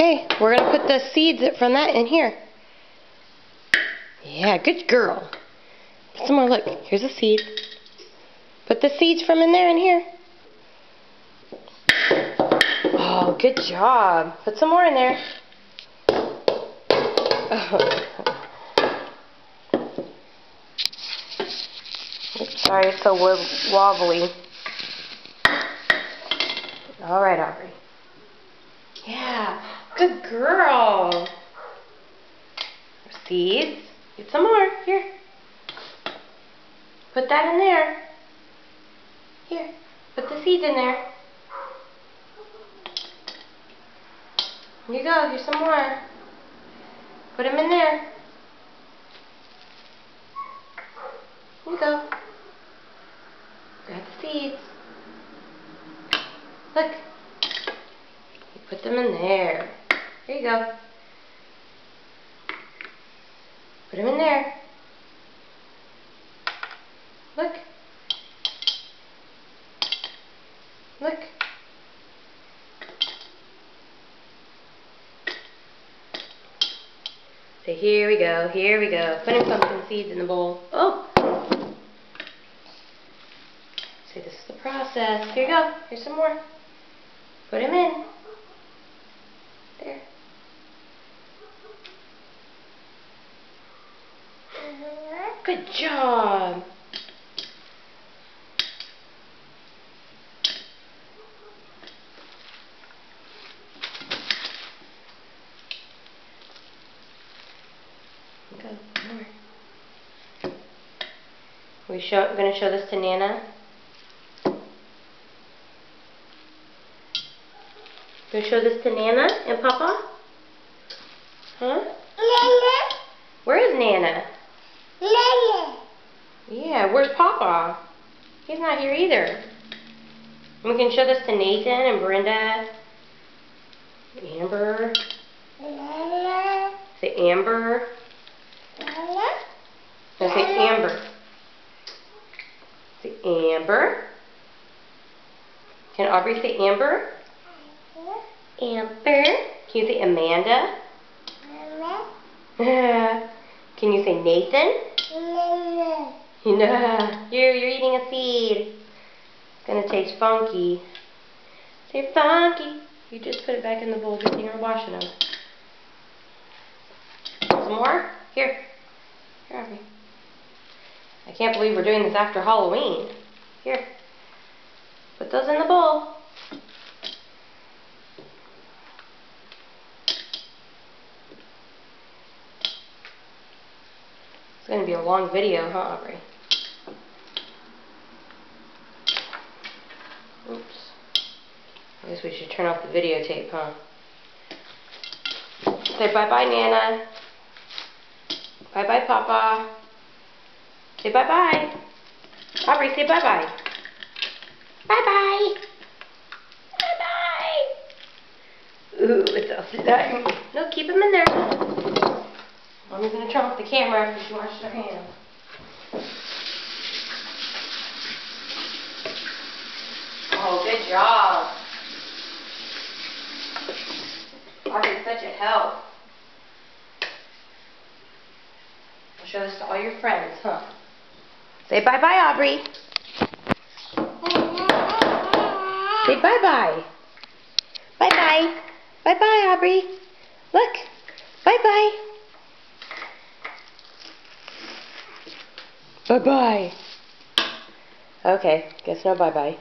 Okay, we're going to put the seeds from that in here. Yeah, good girl. Put some more. Look, here's a seed. Put the seeds from in there in here. Oh, good job. Put some more in there. Oops, sorry, it's so wobbly. All right, Aubrey. Yeah, good girl. Seeds. Get some more. Here. Put that in there. Here. Put the seeds in there. Here you go. Here's some more. Put them in there. Here you go. Grab the seeds. Look. You put them in there. Here you go. Put them in there. Look. Look. So here we go, here we go. Putting pumpkin seeds in the bowl. Oh! So this is the process. Here you go. Here's some more. Put them in. There. Good job. Go, more. We're going to show this to Nana. Going to show this to Nana and Papa? Huh? Nana. Where is Nana? Nana. Yeah, where's Papa? He's not here either. And we can show this to Nathan and Brenda. Amber. Nana. Say Amber. Nana. No, say Amber. Say Amber. Can Aubrey say Amber? Amber. Can you say Amanda? Nana. Can you say Nathan? Nana. No. You're eating a seed. It's gonna taste funky. Say funky. You just put it back in the bowl. Good thing you're washing them. Some more? Here. Here, Aubrey. I can't believe we're doing this after Halloween. Here. Put those in the bowl. It's going to be a long video, huh, Aubrey? Oops. I guess we should turn off the videotape, huh? Say bye-bye, Nana. Bye-bye, Papa. Say bye-bye. Aubrey, say bye-bye. Bye-bye. Bye-bye. Ooh, it's all slime. No, keep them in there. Mommy's going to turn off the camera after she washes her hands. Oh, good job. Aubrey's such a help. I'll show this to all your friends, huh? Say bye-bye, Aubrey. Say bye-bye. Bye-bye. Bye-bye, Aubrey. Look. Bye-bye. Bye-bye. Okay, guess no bye-bye.